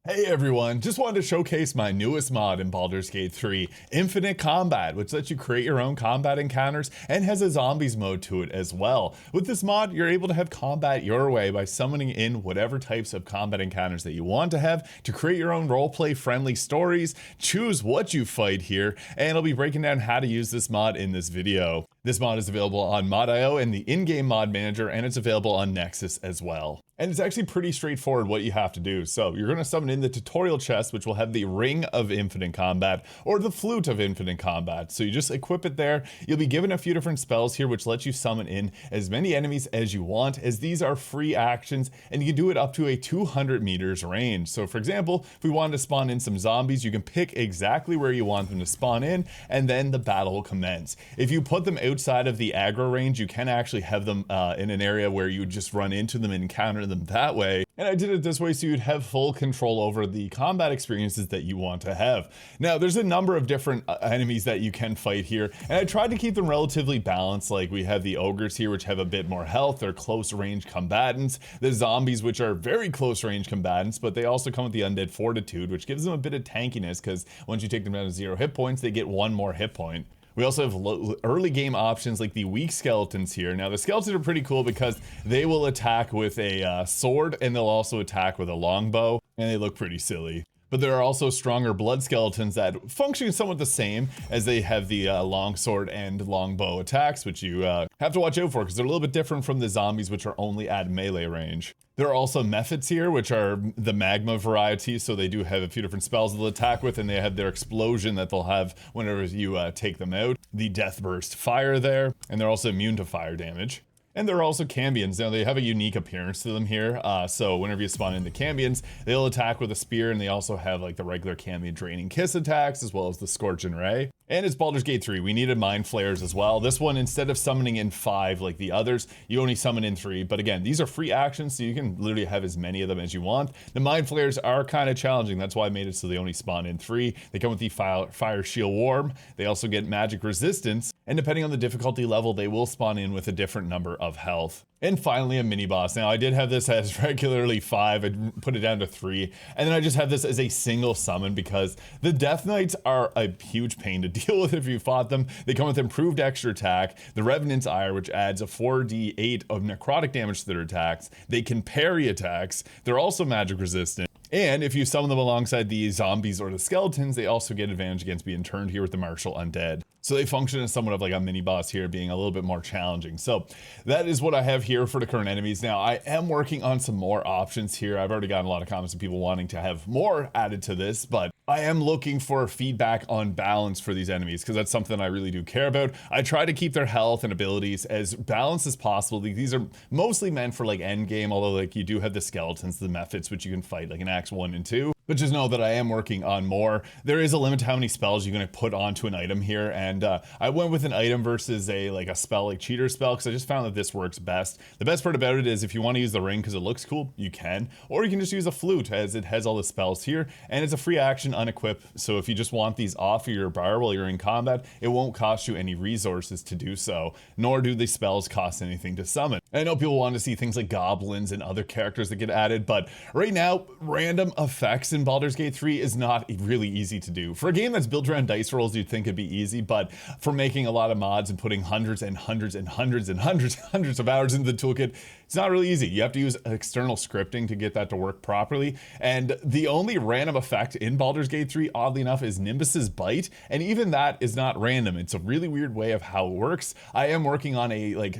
Hey everyone, just wanted to showcase my newest mod in Baldur's Gate 3, Infinite Combat, which lets you create your own combat encounters and has a zombies mode to it as well. With this mod, you're able to have combat your way by summoning in whatever types of combat encounters that you want to have to create your own roleplay friendly stories, choose what you fight here, and I'll be breaking down how to use this mod in this video. This mod is available on Mod.io and the in-game mod manager, and it's available on Nexus as well. And it's actually pretty straightforward what you have to do. So you're going to summon in the tutorial chest, which will have the Ring of Infinite Combat or the Flute of Infinite Combat. So you just equip it there. You'll be given a few different spells here, which let you summon in as many enemies as you want, as these are free actions, and you can do it up to a 200 meters range. So for example, if we wanted to spawn in some zombies, you can pick exactly where you want them to spawn in, and then the battle will commence. If you put them outside of the aggro range, you can actually have them in an area where you just run into them and encounter them that way. And I did it this way so you'd have full control over the combat experiences that you want to have. Now, there's a number of different enemies that you can fight here, and I tried to keep them relatively balanced. Like we have the ogres here, which have a bit more health. They're close range combatants. The zombies, which are very close range combatants, but they also come with the undead fortitude, which gives them a bit of tankiness because once you take them down to 0 hit points, they get 1 more hit point. We also have early game options like the weak skeletons here. Now the skeletons are pretty cool because they will attack with a sword, and they'll also attack with a longbow, and they look pretty silly. But there are also stronger blood skeletons that function somewhat the same, as they have the longsword and longbow attacks, which you have to watch out for because they're a little bit different from the zombies, which are only at melee range. There are also methods here, which are the magma variety, so they do have a few different spells they'll attack with, and they have their explosion that they'll have whenever you take them out. The death burst fire there, and they're also immune to fire damage. And there are also cambions. Now they have a unique appearance to them here. So whenever you spawn in the cambions, they'll attack with a spear, and they also have like the regular cambion draining kiss attacks, as well as the scorching ray. And it's Baldur's Gate 3, we needed mind flayers as well. This one, instead of summoning in 5 like the others, you only summon in 3. But again, these are free actions, so you can literally have as many of them as you want. The mind flayers are kind of challenging. That's why I made it so they only spawn in 3. They come with the fire shield warm. They also get magic resistance. And depending on the difficulty level, they will spawn in with a different number of health. And finally, a mini boss. Now I did have this as regularly 5, I put it down to 3, and then I just have this as a single summon because the Death Knights are a huge pain to deal with if you fought them. They come with improved extra attack, the Revenant's Ire, which adds a 4d8 of necrotic damage to their attacks. They can parry attacks. They're also magic resistant. And if you summon them alongside the zombies or the skeletons, they also get advantage against being turned here with the martial undead. So they function as somewhat of like a mini boss here, being a little bit more challenging. So that is what I have here for the current enemies. Now I am working on some more options here. I've already gotten a lot of comments of people wanting to have more added to this, but I am looking for feedback on balance for these enemies because that's something I really do care about. I try to keep their health and abilities as balanced as possible. These are mostly meant for like end game, although like you do have the skeletons, the methods, which you can fight like in Acts 1 and 2. But just know that I am working on more. There is a limit to how many spells you're going to put onto an item here, and I went with an item versus a spell like cheater spell because I just found that this works best. The best part about it is if you want to use the ring because it looks cool, you can, or you can just use a flute as it has all the spells here, and it's a free action unequip. So if you just want these off of your bar while you're in combat, it won't cost you any resources to do so, nor do the spells cost anything to summon. I know people want to see things like goblins and other characters that get added, but right now, random effects in Baldur's Gate 3 is not really easy to do. For a game that's built around dice rolls, you'd think it'd be easy, but for making a lot of mods and putting hundreds and hundreds and hundreds and hundreds and hundreds of hours into the toolkit, it's not really easy. You have to use external scripting to get that to work properly. And the only random effect in Baldur's Gate 3, oddly enough, is Nimbus's Bite, and even that is not random. It's a really weird way of how it works. I am working on a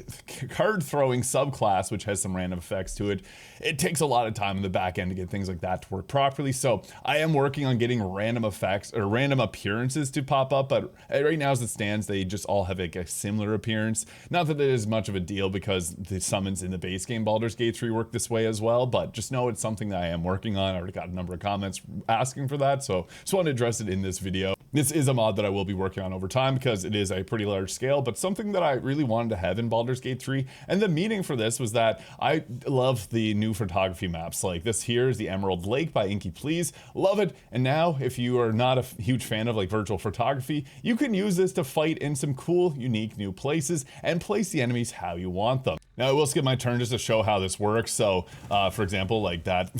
card throwing subclass which has some random effects to it. It takes a lot of time in the back end to get things like that to work properly, so I am working on getting random effects or random appearances to pop up, but right now as it stands, they just all have like a similar appearance. Not that it is much of a deal because the summons in the base game Baldur's Gate 3 work this way as well, but just know it's something that I am working on. I already got a number of comments asking for that, so just wanted to address it in this video. This is a mod that I will be working on over time because it is a pretty large scale, but something that I really wanted to have in Baldur's Gate 3. And the meaning for this was that I love the new photography maps. Like this here is the Emerald Lake by Inky Please. Love it. And now if you are not a huge fan of like virtual photography, you can use this to fight in some cool, unique new places and place the enemies how you want them. Now I will skip my turn just to show how this works. So for example, like that,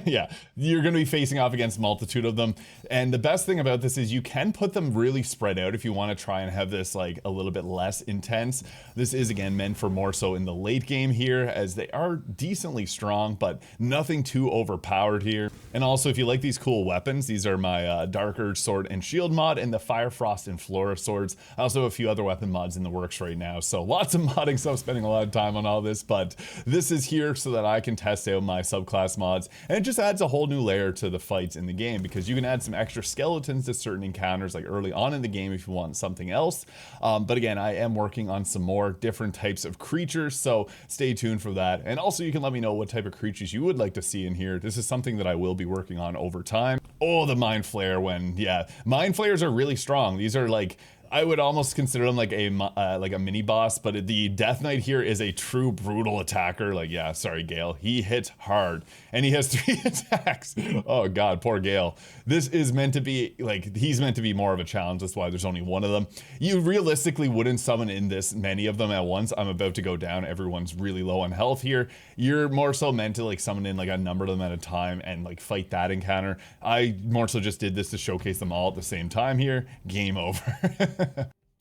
yeah, you're gonna be facing off against a multitude of them. And the best thing about this is you can put them really spread out if you wanna try and have this like a little bit less intense. This is again meant for more so in the late game here, as they are decently strong, but nothing too overpowered here. And also if you like these cool weapons, these are my Darker Sword and Shield mod and the Fire, Frost, and Flora swords. I also have a few other weapon mods in the works right now. So lots of modding stuff, spending a lot of time on all this, but this is here so that I can test out my subclass mods, and it just adds a whole new layer to the fights in the game, because you can add some extra skeletons to certain encounters like early on in the game if you want something else. But again, I am working on some more different types of creatures, so stay tuned for that. And also you can let me know what type of creatures you would like to see in here. This is something that I will be working on over time. Oh, the Mind Flare yeah, Mind Flayers are really strong. These are like, I would almost consider them like a mini boss, but the Death Knight here is a true brutal attacker. Like, yeah, sorry, Gale. He hits hard, and he has 3 attacks. Oh God, poor Gale. This is meant to be like, he's meant to be more of a challenge. That's why there's only one of them. You realistically wouldn't summon in this many of them at once. I'm about to go down. Everyone's really low on health here. You're more so meant to like summon in like a number of them at a time and like fight that encounter. I more so just did this to showcase them all at the same time here. Game over.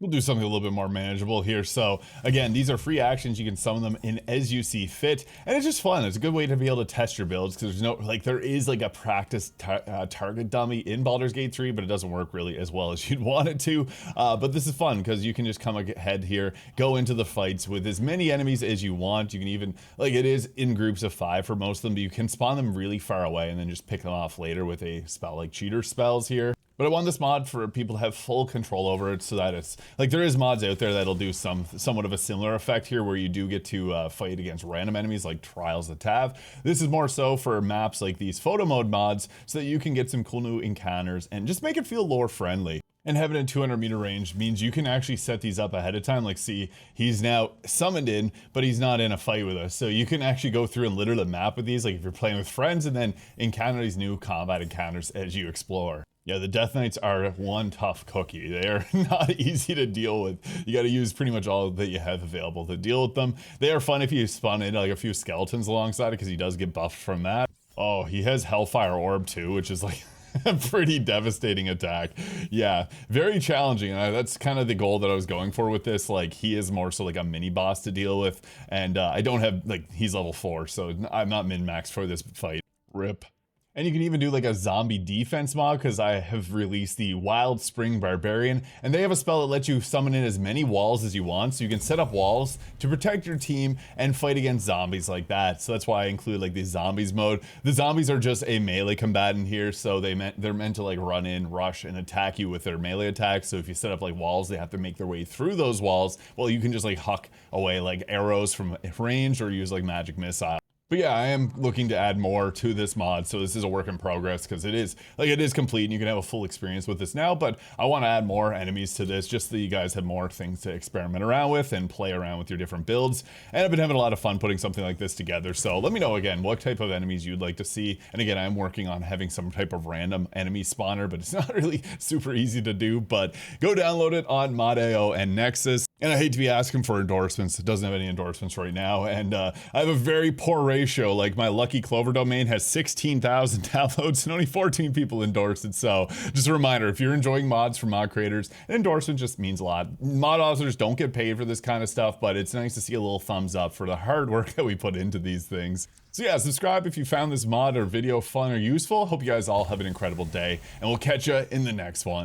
We'll do something a little bit more manageable here. So again, these are free actions. You can summon them in as you see fit, and it's just fun. It's a good way to be able to test your builds, because there's no, like, there is like a practice target dummy in Baldur's Gate 3, but it doesn't work really as well as you'd want it to. But this is fun because you can just come ahead here, go into the fights with as many enemies as you want. You can even, like, it is in groups of 5 for most of them, but you can spawn them really far away and then just pick them off later with a spell like cheater spells here. But I want this mod for people to have full control over it, so that it's like, there is mods out there that'll do somewhat of a similar effect here, where you do get to fight against random enemies like Trials of Tav. This is more so for maps like these photo mode mods, so that you can get some cool new encounters and just make it feel lore friendly. And having a 200-meter range means you can actually set these up ahead of time. Like, see, he's now summoned in, but he's not in a fight with us. So you can actually go through and litter the map with these, like if you're playing with friends, and then encounter these new combat encounters as you explore. Yeah, the Death Knights are one tough cookie. They are not easy to deal with. You got to use pretty much all that you have available to deal with them. They are fun if you spawn in like a few skeletons alongside it, because he does get buffed from that. Oh, he has Hellfire Orb too, which is like a pretty devastating attack. Yeah, very challenging. That's kind of the goal that I was going for with this. Like, he is more so like a mini boss to deal with, and I don't have, like, he's level 4, so I'm not min-maxed for this fight. RIP. And you can even do like a zombie defense mod, because I have released the Wild Spring Barbarian, and they have a spell that lets you summon in as many walls as you want. So you can set up walls to protect your team and fight against zombies like that. So that's why I include like the zombies mode. The zombies are just a melee combatant here, so they're meant to like run in, rush, and attack you with their melee attacks. So if you set up like walls, they have to make their way through those walls. Well, you can just like huck away like arrows from range, or use like magic missile. But yeah, I am looking to add more to this mod, so this is a work in progress, because it is complete and you can have a full experience with this now, but I want to add more enemies to this just so you guys have more things to experiment around with and play around with your different builds. And I've been having a lot of fun putting something like this together, so let me know again what type of enemies you'd like to see. And again, I'm working on having some type of random enemy spawner, but it's not really super easy to do. But go download it on Mod.io and Nexus. And I hate to be asking for endorsements. It doesn't have any endorsements right now. And I have a very poor ratio. Like, my Lucky Clover domain has 16,000 downloads and only 14 people endorsed it. So just a reminder, if you're enjoying mods from mod creators, an endorsement just means a lot. Mod authors don't get paid for this kind of stuff, but it's nice to see a little thumbs up for the hard work that we put into these things. So yeah, subscribe if you found this mod or video fun or useful. Hope you guys all have an incredible day, and we'll catch you in the next one.